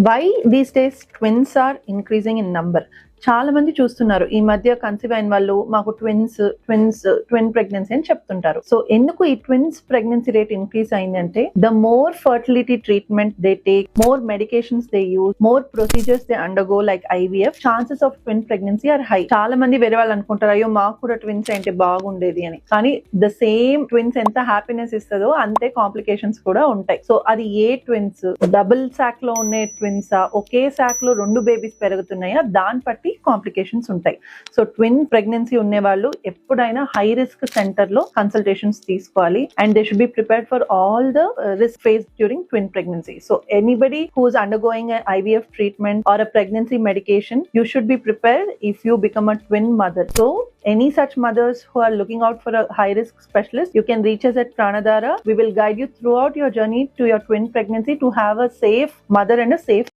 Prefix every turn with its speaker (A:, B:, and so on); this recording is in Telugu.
A: Why these days twins are increasing in number? చాలా మంది చూస్తున్నారు ఈ మధ్య కన్సీవ్ అయిన వాళ్ళు మాకు ట్విన్ ప్రెగ్నెన్సీ అని చెప్తుంటారు. సో ఎందుకు ఈ ట్విన్స్ ప్రెగ్నెన్సీ రేట్ ఇంక్రీజ్ అయిందంటే the more fertility treatment they take, more medications they use, more procedures they undergo like IVF, chances of twin pregnancy are high. చాలా మంది వేరే వాళ్ళు అనుకుంటారు అయ్యో మాకు కూడా ట్విన్స్ అంటే బాగుండేది అని. కానీ ద సేమ్ ట్విన్స్ ఎంత హ్యాపీనెస్ ఇస్తుందో అంతే కాంప్లికేషన్స్ కూడా ఉంటాయి. సో అది ఏ ట్విన్స్, డబుల్ సాక్ లో ఉండే ట్విన్సా, ఒకే సాక్ లో 2 బేబీస్ పెరుగుతున్నాయా, దాన్ని బట్టి కాంప్లికేషన్స్ ఉంటాయి. సో ట్విన్ ప్రెగ్నెన్సీ ఉండే వాళ్ళు ఎప్పుడైనా హై రిస్క్ సెంటర్ లో కన్సల్టేషన్స్ తీసుకోవాలి and they should be prepared for all the risk face during twin pregnancy. So anybody who is undergoing IVF treatment or a pregnancy medication, you should be prepared if you become a twin mother. So any such mothers who are looking out for a high risk specialist, you can reach us at Pranadhara. We will guide you throughout your journey to your twin pregnancy to have a safe mother and a safe